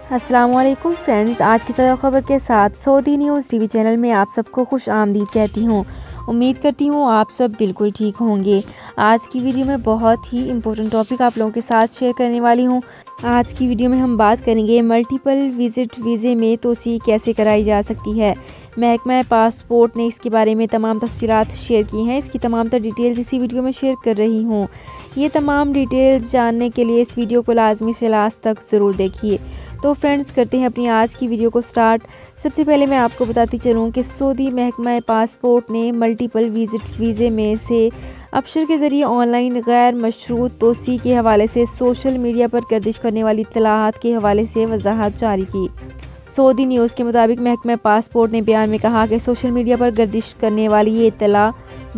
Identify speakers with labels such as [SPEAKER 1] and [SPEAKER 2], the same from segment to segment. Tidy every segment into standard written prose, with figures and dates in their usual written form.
[SPEAKER 1] السلام علیکم فرینڈز، آج کی تازہ خبر کے ساتھ سعودی نیوز ٹی وی چینل میں آپ سب کو خوش آمدید کہتی ہوں۔ امید کرتی ہوں آپ سب بالکل ٹھیک ہوں گے۔ آج کی ویڈیو میں بہت ہی امپورٹنٹ ٹاپک آپ لوگوں کے ساتھ شیئر کرنے والی ہوں۔ آج کی ویڈیو میں ہم بات کریں گے ملٹیپل وزٹ ویزے میں توسیع کیسے کرائی جا سکتی ہے۔ محکمہ پاسپورٹ نے اس کے بارے میں تمام تفصیلات شیئر کی ہیں۔ اس کی تمام تر ڈیٹیلز اسی ویڈیو میں شیئر کر رہی ہوں۔ یہ تمام ڈیٹیلز جاننے کے لیے اس ویڈیو کو لازمی سے لاسٹ تک ضرور دیکھیے۔ تو فرینڈز کرتے ہیں اپنی آج کی ویڈیو کو سٹارٹ۔ سب سے پہلے میں آپ کو بتاتی چلوں کہ سعودی محکمہ پاسپورٹ نے ملٹیپل وزٹ ویزے میں سے ابشر کے ذریعے آن لائن غیر مشروط توسیع کے حوالے سے سوشل میڈیا پر گردش کرنے والی اطلاعات کے حوالے سے وضاحت جاری کی۔ سعودی نیوز کے مطابق محکمہ پاسپورٹ نے بیان میں کہا کہ سوشل میڈیا پر گردش کرنے والی یہ اطلاع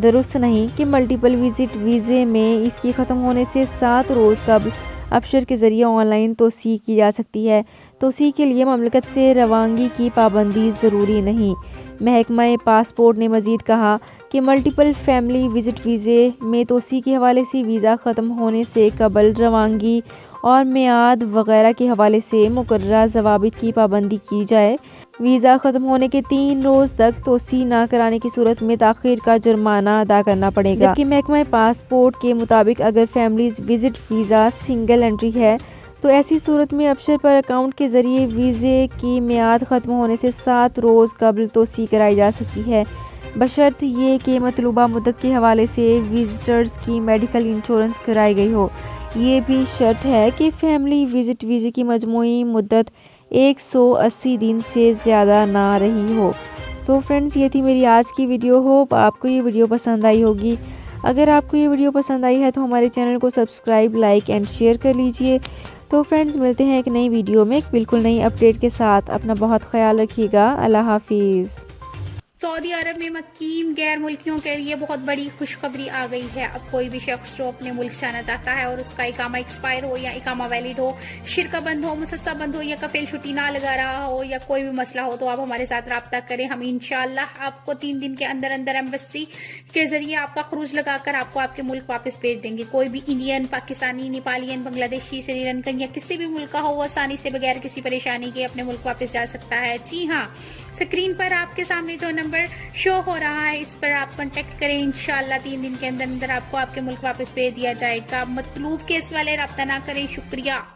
[SPEAKER 1] درست نہیں کہ ملٹیپل وزٹ ویزے میں اس کی ختم ہونے سے 7 روز قبل ابشر کے ذریعے آن لائن توسیع کی جا سکتی ہے۔ توسیع کے لیے مملکت سے روانگی کی پابندی ضروری نہیں۔ محکمہ پاسپورٹ نے مزید کہا کہ ملٹیپل فیملی وزٹ ویزے میں توسیع کے حوالے سے ویزا ختم ہونے سے قبل روانگی اور میعاد وغیرہ کے حوالے سے مقررہ ضوابط کی پابندی کی جائے۔ ویزا ختم ہونے کے 3 روز تک توسیع نہ کرانے کی صورت میں تاخیر کا جرمانہ ادا کرنا پڑے گا، جبکہ محکمہ پاسپورٹ کے مطابق اگر families visit visa single entry ہے تو ایسی صورت میں ابشر پر اکاؤنٹ کے ذریعے ویزے کی میعاد ختم ہونے سے 7 روز قبل توسیع کرائی جا سکتی ہے، بشرط یہ کہ مطلوبہ مدت کے حوالے سے وزٹرز کی میڈیکل انشورنس کرائی گئی ہو۔ یہ بھی شرط ہے کہ فیملی وزٹ ویزے کی مجموعی مدت 180 دن سے زیادہ نہ رہی ہو۔ تو فرینڈز یہ تھی میری آج کی ویڈیو۔ ہوپ آپ کو یہ ویڈیو پسند آئی ہوگی۔ اگر آپ کو یہ ویڈیو پسند آئی ہے تو ہمارے چینل کو سبسکرائب، لائک اینڈ شیئر کر لیجئے۔ تو فرینڈز ملتے ہیں ایک نئی ویڈیو میں ایک بالکل نئی اپڈیٹ کے ساتھ۔ اپنا بہت خیال رکھیے گا۔ اللہ حافظ۔
[SPEAKER 2] سعودی عرب میں مقیم غیر ملکیوں کے لیے بہت بڑی خوشخبری آ گئی ہے۔ اب کوئی بھی شخص جو اپنے ملک جانا چاہتا ہے اور اس کا اقامہ ایکسپائر ہو یا اقامہ ویلڈ ہو، شرکہ بند ہو، مسسہ بند ہو یا کفیل چھٹی نہ لگا رہا ہو یا کوئی بھی مسئلہ ہو تو آپ ہمارے ساتھ رابطہ کریں۔ ہم انشاءاللہ آپ کو 3 دن کے اندر اندر ایمبیسی کے ذریعے آپ کا خروج لگا کر آپ کو آپ کے ملک واپس بھیج دیں گے۔ کوئی بھی انڈین، پاکستانی، نیپالین، بنگلہ دیشی، سری لنکن یا کسی بھی ملک کا ہو، وہ آسانی سے بغیر کسی پریشانی کے اپنے ملک واپس جا سکتا ہے۔ جی ہاں، اسکرین پر آپ کے سامنے جو نمبر شو ہو رہا ہے اس پر آپ کانٹیکٹ کریں۔ انشاءاللہ 3 دن کے اندر اندر آپ کو آپ کے ملک واپس بھیج دیا جائے گا۔ مطلوب کیس والے رابطہ نہ کریں۔ شکریہ۔